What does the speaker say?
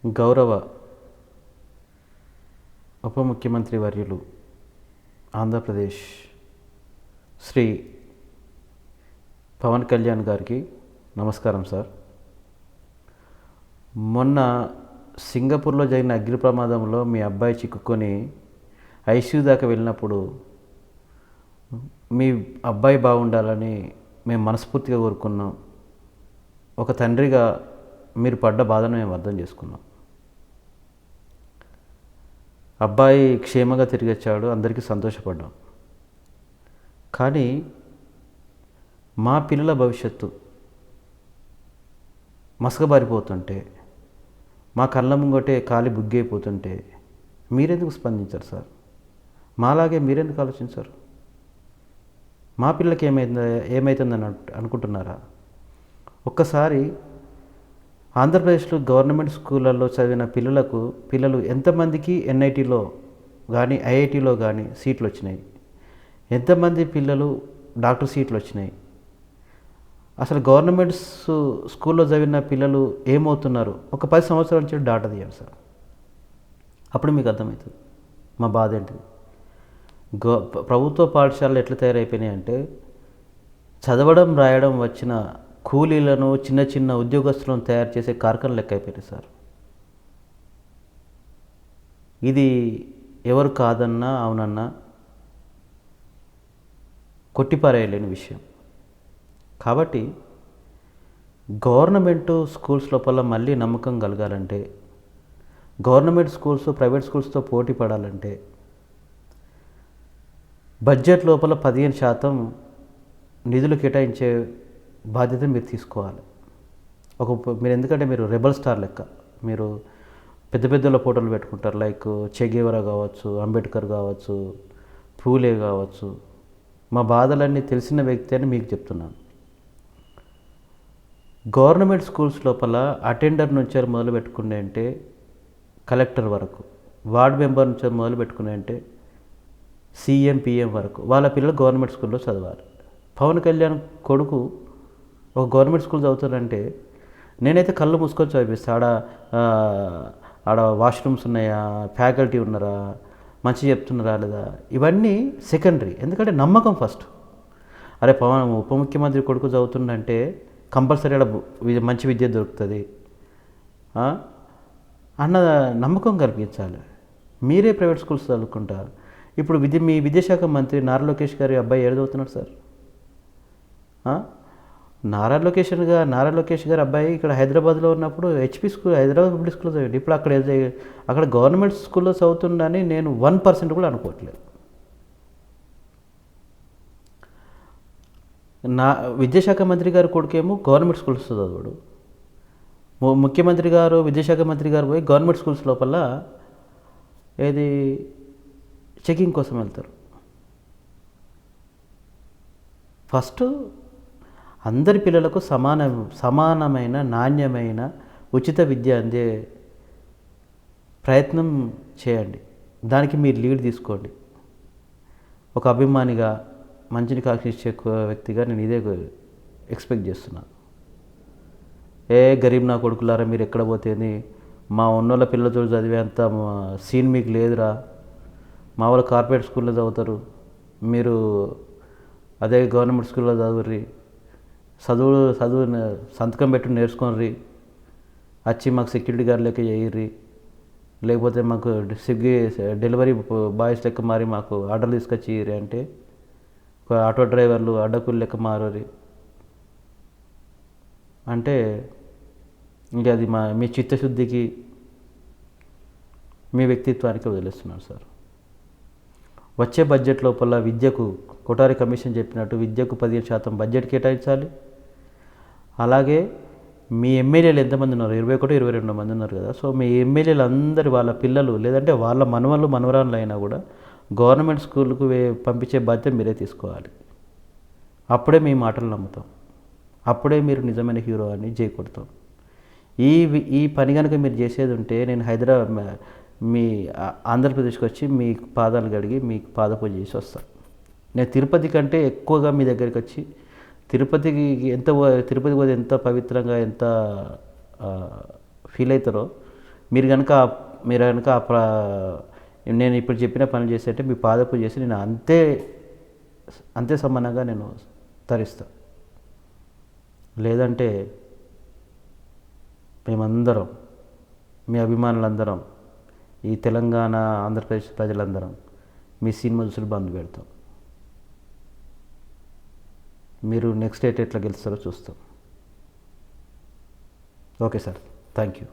గౌరవ ఉప ముఖ్యమంత్రి వర్యులు ఆంధ్రప్రదేశ్ శ్రీ పవన్ కళ్యాణ్ గారికి నమస్కారం సార్. మొన్న సింగపూర్లో జరిగిన అగ్ని ప్రమాదంలో మీ అబ్బాయి చిక్కుకొని ఐసీయూ దాకా వెళ్ళినప్పుడు మీ అబ్బాయి బాగుండాలని మేము మనస్ఫూర్తిగా కోరుకున్నాం. ఒక తండ్రిగా మీరు పడ్డ బాధను మేము అర్థం చేసుకున్నాం. అబ్బాయి క్షేమంగా తిరిగి వచ్చాడు, అందరికీ సంతోషపడ్డాం. కానీ మా పిల్లల భవిష్యత్తు మసకబారిపోతుంటే, మా కళ్ళ ముంగటే కాలి బుగ్గైపోతుంటే మీరెందుకు స్పందించారు సార్? మాలాగే మీరెందుకు ఆలోచించారు? మా పిల్లలకి ఏమవుతుందని అనుకుంటున్నారా? ఒక్కసారి ఆంధ్రప్రదేశ్లో గవర్నమెంట్ స్కూళ్ళల్లో చదివిన పిల్లలు ఎంతమందికి ఎన్ఐటీలో కానీ ఐఐటీలో కానీ సీట్లు వచ్చినాయి? ఎంతమంది పిల్లలు డాక్టర్ సీట్లు వచ్చినాయి? అసలు గవర్నమెంట్ స్కూల్లో చదివిన పిల్లలు ఏమవుతున్నారు? ఒక 10 సంవత్సరాల నుంచి డాటా తీయండి సార్, అప్పుడు మీకు అర్థమవుతుంది మా బాధ ఏంటిది. ప్రభుత్వ పాఠశాలలు ఎట్లా తయారైపోయినాయి అంటే, చదవడం రాయడం వచ్చిన కూలీలను చిన్న చిన్న ఉద్యోగస్తులను తయారు చేసే కార్ఖానలు లెక్క అయిపోయినాయి సార్. ఇది ఎవరు కాదన్నా అవునన్నా కొట్టిపారేయలేని విషయం. కాబట్టి గవర్నమెంట్ స్కూల్స్ లోపల మళ్ళీ నమ్మకం కలగాలంటే, గవర్నమెంట్ స్కూల్స్ ప్రైవేట్ స్కూల్స్తో పోటీ పడాలంటే బడ్జెట్ లోపల 15% నిధులు కేటాయించే బాధ్యత మీరు తీసుకోవాలి. మీరు ఎందుకంటే మీరు రెబల్ స్టార్ లెక్క, మీరు పెద్ద పెద్దల ఫోటోలు పెట్టుకుంటారు. లైక్ చెగేవరా కావచ్చు, అంబేద్కర్ కావచ్చు, పూలే కావచ్చు. మా బాధలన్నీ తెలిసిన వ్యక్తి అని మీకు చెప్తున్నాను. గవర్నమెంట్ స్కూల్స్ లోపల అటెండర్ నుంచి మొదలు పెట్టుకునే అంటే కలెక్టర్ వరకు, వార్డ్ మెంబర్ నుంచి మొదలు పెట్టుకునే అంటే సీఎం పిఎం వరకు వాళ్ళ పిల్లలు గవర్నమెంట్ స్కూల్లో చదవాలి. పవన్ కళ్యాణ్ కొడుకు ఒక గవర్నమెంట్ స్కూల్ చదువుతారంటే నేనైతే కళ్ళు మూసుకొని చదివిస్తాను. ఆడ వాష్రూమ్స్ ఉన్నాయా, ఫ్యాకల్టీ ఉన్నారా, మంచిగా చెప్తున్నారా లేదా, ఇవన్నీ సెకండరీ. ఎందుకంటే నమ్మకం ఫస్ట్. అరే పవన్ ఉప ముఖ్యమంత్రి కొడుకు చదువుతుందంటే కంపల్సరీ ఆడ మంచి విద్య దొరుకుతుంది అన్న నమ్మకం కల్పించాలి. మీరే ప్రైవేట్ స్కూల్స్ చదువుకుంటారు. ఇప్పుడు మీ విద్యాశాఖ మంత్రి నారా లోకేష్ గారి అబ్బాయి ఏడు చదువుతున్నాడు సార్. నారా లోకేష్ గారి అబ్బాయి ఇక్కడ హైదరాబాద్లో ఉన్నప్పుడు హెచ్పి స్కూల్, హైదరాబాద్ పబ్లిక్ స్కూల్లో చదివాడు. ఇప్పుడు అక్కడ గవర్నమెంట్ స్కూల్లో చదువుతుందని నేను 1% కూడా అనుకోవట్లేదు. నా విద్యాశాఖ మంత్రి గారి కొడుకేమో గవర్నమెంట్ స్కూల్స్ చదవడు. ముఖ్యమంత్రి గారు, విద్యాశాఖ మంత్రి గారు పోయి గవర్నమెంట్ స్కూల్స్ లోపల ఏది చెకింగ్ కోసం వెళ్తారు. ఫస్ట్ అందరి పిల్లలకు సమానమైన నాణ్యమైన ఉచిత విద్య అందే ప్రయత్నం చేయండి. దానికి మీరు లీడ్ తీసుకోండి. ఒక అభిమానిగా, మంచిని కాక్షించే వ్యక్తిగా నేను ఇదే ఎక్స్పెక్ట్ చేస్తున్నాను. గరీబ్ నా కొడుకులారా మీరు ఎక్కడ పోతేంది, మా ఉన్నోళ్ళ పిల్లలతో చదివేంత సీన్ మీకు లేదురా, మా వాళ్ళు కార్పొరేట్ స్కూల్లో చదువుతారు, మీరు అదే గవర్నమెంట్ స్కూల్లో చదువుర్రి, చదువు సంతకం పెట్టి నేర్చుకోర్రి, వచ్చి మాకు సెక్యూరిటీ గార్డ్ లెక్క చేయర్రి, లేకపోతే మాకు స్విగ్గీ డెలివరీ బాయ్స్ లెక్క మారి మాకు ఆర్డర్లు తీసుకొచ్చి ఇయ్యరి అంటే ఆటో డ్రైవర్లు అడ్డకూలు లెక్క మారరి అంటే ఇంకా అది మీ చిత్తశుద్ధికి, మీ వ్యక్తిత్వానికి వదిలేస్తున్నాను సార్. వచ్చే బడ్జెట్ లోపల విద్యకు కొఠారి కమిషన్ చెప్పినట్టు విద్యకు 15% బడ్జెట్ కేటాయించాలి. అలాగే మీ ఎమ్మెల్యేలు ఎంతమంది ఉన్నారు? 21-22 మంది ఉన్నారు కదా. సో మీ ఎమ్మెల్యేలు అందరి వాళ్ళ పిల్లలు లేదంటే వాళ్ళ మనవరాళ్ళు అయినా కూడా గవర్నమెంట్ స్కూల్కు పంపించే బాధ్యత మీరే తీసుకోవాలి. అప్పుడే మీ మాటలు నమ్ముతాం, అప్పుడే మీరు నిజమైన హీరో అని జై కొడతాం. ఈ పని కనుక మీరు చేసేది ఉంటే నేను మీ ఆంధ్రప్రదేశ్కి వచ్చి మీ పాదాలు కడిగి మీకు పాదపూజ చేసి వస్తాను. నేను తిరుపతి కంటే ఎక్కువగా మీ దగ్గరికి వచ్చి తిరుపతికి పోతే ఎంత పవిత్రంగా ఎంత ఫీల్ అవుతారో మీరు కనుక నేను ఇప్పుడు చెప్పిన పనులు చేసేటే మీ పాదపూజ చేసి నేను అంతే సమానంగా నేను తరిస్తా. లేదంటే మేమందరం, మీ అభిమానులందరం, ఈ తెలంగాణ ఆంధ్రప్రదేశ్ ప్రజలందరం మీ సినిమా చూసులు బంద్ పెడతాం. మీరు నెక్స్ట్ డేట్ ఎట్లా గెలుస్తారో చూస్తాం. Okay sir, thank you.